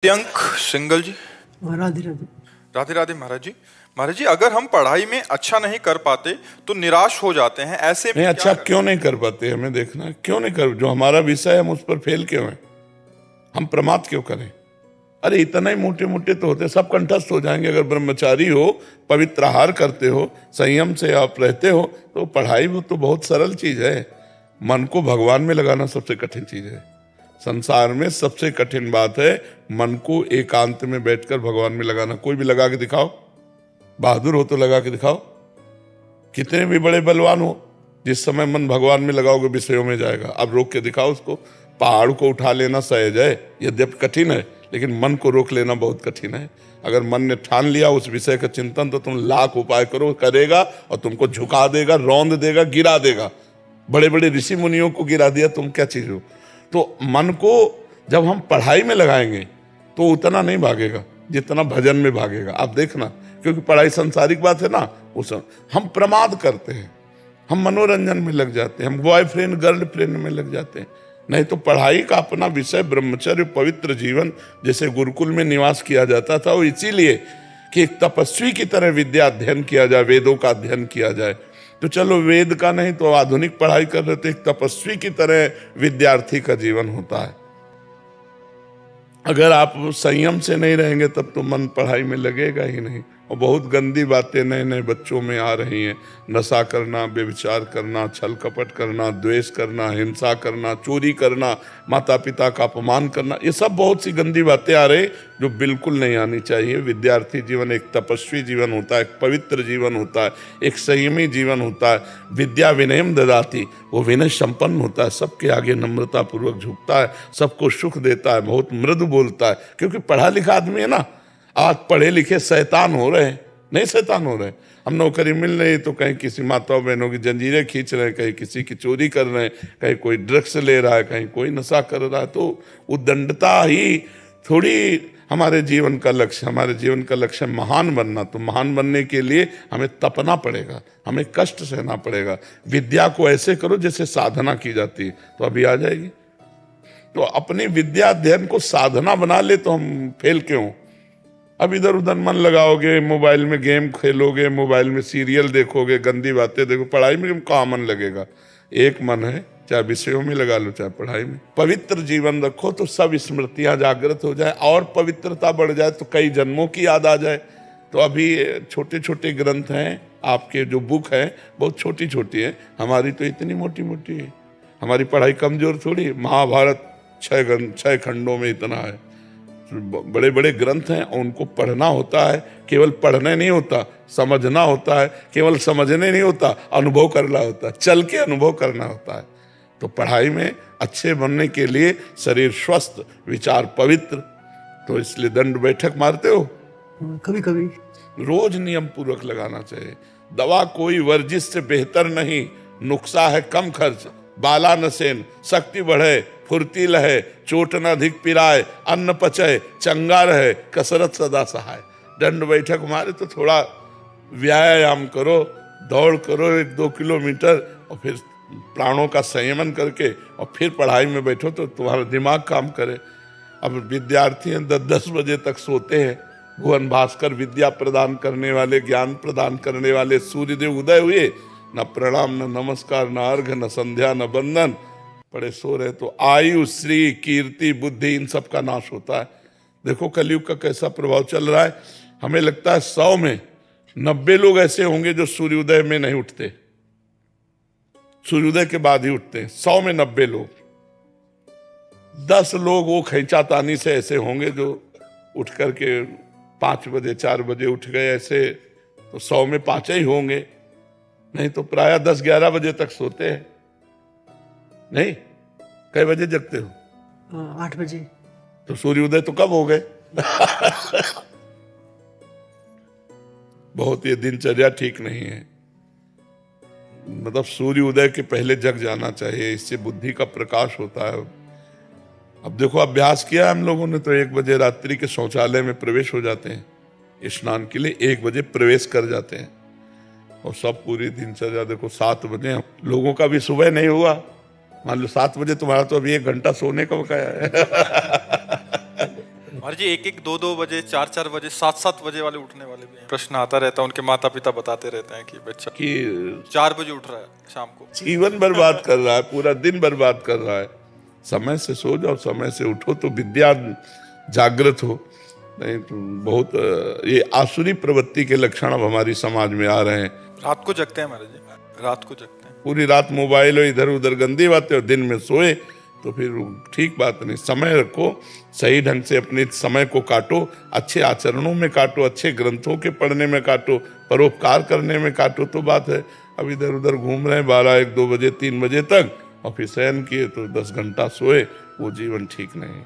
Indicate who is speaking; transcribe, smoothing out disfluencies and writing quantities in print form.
Speaker 1: Priyank single जी।
Speaker 2: राधे राधे।
Speaker 1: राधे राधे महाराज जी। महाराज जी, अगर हम पढ़ाई में अच्छा नहीं कर पाते तो निराश हो जाते हैं, ऐसे में
Speaker 3: नहीं,
Speaker 1: क्या
Speaker 3: अच्छा
Speaker 1: करें?
Speaker 3: क्यों नहीं कर पाते? हमें देखना है क्यों नहीं कर, जो हमारा विषय है हम उस पर फेल क्यों है, हम प्रमाद क्यों करें? अरे इतना ही मोटे मोटे तो होते, सब कंठस्थ हो जाएंगे। अगर ब्रह्मचारी हो, पवित्र आहार करते हो, संयम से आप रहते हो, तो पढ़ाई वो तो बहुत सरल चीज है। मन को भगवान में लगाना सबसे कठिन चीज है। संसार में सबसे कठिन बात है मन को एकांत में बैठकर भगवान में लगाना। कोई भी लगा के दिखाओ, बहादुर हो तो लगा के दिखाओ। कितने भी बड़े बलवान हो, जिस समय मन भगवान में लगाओगे विषयों में जाएगा। अब रोक के दिखाओ उसको। पहाड़ को उठा लेना सहज है, यद्यपि कठिन है, लेकिन मन को रोक लेना बहुत कठिन है। अगर मन ने ठान लिया उस विषय का चिंतन, तो तुम लाख उपाय करो, करेगा और तुमको झुका देगा, रौंद देगा, गिरा देगा। बड़े बड़े ऋषि मुनियों को गिरा दिया, तुम क्या चीज हो? तो मन को जब हम पढ़ाई में लगाएंगे तो उतना नहीं भागेगा जितना भजन में भागेगा। आप देखना, क्योंकि पढ़ाई सांसारिक बात है ना, उस हम प्रमाद करते हैं, हम मनोरंजन में लग जाते हैं, हम बॉयफ्रेंड गर्लफ्रेंड में लग जाते हैं। नहीं तो पढ़ाई का अपना विषय ब्रह्मचर्य, पवित्र जीवन, जैसे गुरुकुल में निवास किया जाता था, वो इसीलिए कि एक तपस्वी की तरह विद्या अध्ययन किया जाए, वेदों का अध्ययन किया जाए। तो चलो वेद का नहीं तो आधुनिक पढ़ाई कर रहे, तो एक तपस्वी की तरह विद्यार्थी का जीवन होता है। अगर आप संयम से नहीं रहेंगे तब तो मन पढ़ाई में लगेगा ही नहीं। और बहुत गंदी बातें नए नए बच्चों में आ रही हैं। नशा करना, व्यभिचार करना, छल कपट करना, द्वेष करना, हिंसा करना, चोरी करना, माता पिता का अपमान करना, ये सब बहुत सी गंदी बातें आ रही जो बिल्कुल नहीं आनी चाहिए। विद्यार्थी जीवन एक तपस्वी जीवन होता है, एक पवित्र जीवन होता है, एक संयमी जीवन होता है। विद्या विनयम ददाति, वो विनय संपन्न होता है, सबके आगे नम्रता पूर्वक झुकता है, सबको सुख देता है, बहुत मृदु बोलता है। क्योंकि पढ़ा लिखा आदमी है ना। आज पढ़े लिखे शैतान हो रहे हैं, नहीं शैतान हो रहे हैं। हम नौकरी मिल रही तो कहीं किसी माताओं बहनों की जंजीरें खींच रहे हैं, कहीं किसी की चोरी कर रहे हैं, कहीं कोई ड्रग्स ले रहा है, कहीं कोई नशा कर रहा है। तो उद्दंडता ही थोड़ी हमारे जीवन का लक्ष्य। हमारे जीवन का लक्ष्य महान बनना। तो महान बनने के लिए हमें तपना पड़ेगा, हमें कष्ट सहना पड़ेगा। विद्या को ऐसे करो जैसे साधना की जाती है, तो अभी आ जाएगी। तो अपनी विद्या अध्ययन को साधना बना ले तो हम फेल क्यों? अब इधर उधर मन लगाओगे, मोबाइल में गेम खेलोगे, मोबाइल में सीरियल देखोगे, गंदी बातें देखो, पढ़ाई में कहाँ मन लगेगा? एक मन है, चाहे विषयों में लगा लो चाहे पढ़ाई में। पवित्र जीवन रखो तो सब स्मृतियां जागृत हो जाए, और पवित्रता बढ़ जाए तो कई जन्मों की याद आ जाए। तो अभी छोटे छोटे ग्रंथ हैं, आपके जो बुक है बहुत छोटी छोटी है, हमारी तो इतनी मोटी मोटी है। हमारी पढ़ाई कमजोर थोड़ी। महाभारत 6 खंडों में इतना है। बड़े बड़े ग्रंथ हैं, उनको पढ़ना होता है। केवल पढ़ने नहीं होता, समझना होता है। केवल समझने नहीं होता, अनुभव करना होता है, चल के अनुभव करना होता है। तो पढ़ाई में अच्छे बनने के लिए शरीर स्वस्थ, विचार पवित्र, तो इसलिए दंड बैठक मारते हो?
Speaker 2: कभी कभी
Speaker 3: रोज नियम पूर्वक लगाना चाहिए। दवा कोई वर्जिश से बेहतर नहीं, नुक्सा है कम खर्च, बाला न सेन, शक्ति बढ़े, फुर्ती लहे, चोट न अधिक पिराए, अन्न पचे, चंगा रहे, कसरत सदा सहाय। दंड बैठक मारे तो थोड़ा व्यायाम करो, दौड़ करो 1-2 किलोमीटर, और फिर प्राणों का संयमन करके और फिर पढ़ाई में बैठो तो तुम्हारा दिमाग काम करे। अब विद्यार्थी 10-10 बजे तक सोते हैं। भुवन भास्कर विद्या प्रदान करने वाले, ज्ञान प्रदान करने वाले सूर्यदेव उदय हुए, न प्रणाम, न नमस्कार, न अर्घ, न संध्या, न बंदन, पड़े सो रहे। तो आयु, श्री, कीर्ति, बुद्धि, इन सब का नाश होता है। देखो कलयुग का कैसा प्रभाव चल रहा है। हमें लगता है 100 में 90 लोग ऐसे होंगे जो सूर्योदय में नहीं उठते, सूर्योदय के बाद ही उठते हैं। 100 में 90 लोग। 10 लोग वो खींचातानी से ऐसे होंगे जो उठ करके 5 बजे 4 बजे उठ गए ऐसे, तो 100 में 5 ही होंगे। नहीं तो प्राय 10-11 बजे तक सोते हैं। नहीं, कई बजे जगते हो?
Speaker 2: 8 बजे।
Speaker 3: तो सूर्योदय तो कब हो गए? बहुत ये दिनचर्या ठीक नहीं है। मतलब सूर्योदय के पहले जग जाना चाहिए, इससे बुद्धि का प्रकाश होता है। अब देखो अभ्यास किया हम लोगों ने, तो 1 बजे रात्रि के शौचालय में प्रवेश हो जाते हैं स्नान के लिए, 1 बजे प्रवेश कर जाते हैं। और सब पूरी दिनचर्या देखो 7 बजे। लोगों का भी सुबह नहीं हुआ, मान लो 7 बजे, तुम्हारा तो अभी 1 घंटा सोने का बकाया है।
Speaker 1: महाराज जी 1-1, 2-2 बजे, 4-4 बजे, 7-7 बजे वाले उठने वाले भी हैं। प्रश्न आता रहता है, उनके माता पिता बताते रहते हैं कि बच्चा
Speaker 3: कि
Speaker 1: 4 बजे उठ रहा है शाम को।
Speaker 3: जीवन बर्बाद कर रहा है, पूरा दिन बर्बाद कर रहा है। समय से सो जाओ, समय से उठो तो विद्या जागृत हो। नहीं तो बहुत ये आसुरी प्रवृत्ति के लक्षण अब हमारी समाज में आ रहे हैं।
Speaker 1: रात को जगते हैं महाराज जी, रात को जगते हैं,
Speaker 3: पूरी रात मोबाइल हो, इधर उधर गंदी बातें, और दिन में सोए तो फिर ठीक बात नहीं। समय रखो, सही ढंग से अपने समय को काटो, अच्छे आचरणों में काटो, अच्छे ग्रंथों के पढ़ने में काटो, परोपकार करने में काटो तो बात है। अब इधर उधर घूम रहे हैं 12-1-2 बजे 3 बजे तक, और फिर शयन किए तो 10 घंटा सोए, वो जीवन ठीक नहीं।